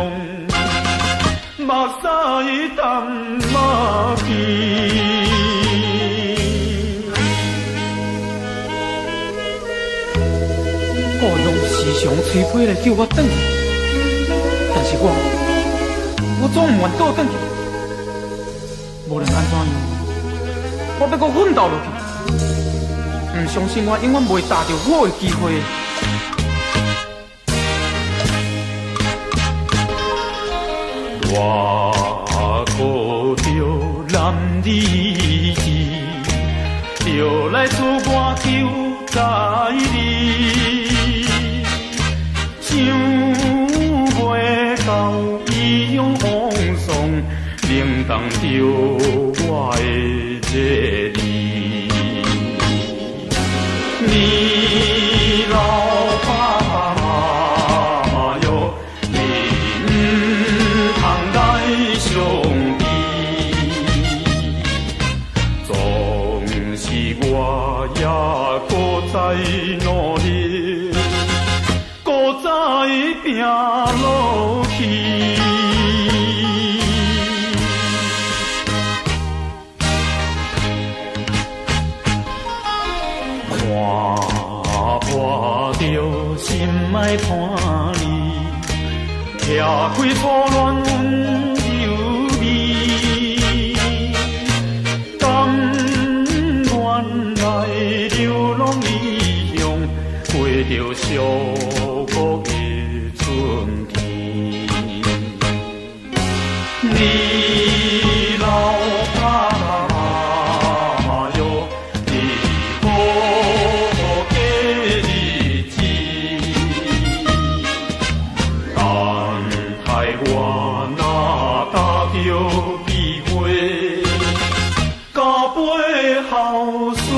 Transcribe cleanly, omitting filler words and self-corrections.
用，目屎淡马去。故乡时常催批来叫我转去，但是我总唔愿倒转去。无论安怎样，我要搁奋斗落去。唔相信我永远袂踏着好的机会。我靠着男儿志，就来出我求在你。想袂到伊用风霜，冷冻着我的热力。你老爸妈妈哟，你唔通来伤悲，总是我也搁在努力。再拼落去，看破着心爱伴你，拆开初恋温柔味，甘愿来流浪异乡，过着寂寞的春天。你老爸妈哟，你好好过日子，等待我若踏着机会，到背后顺。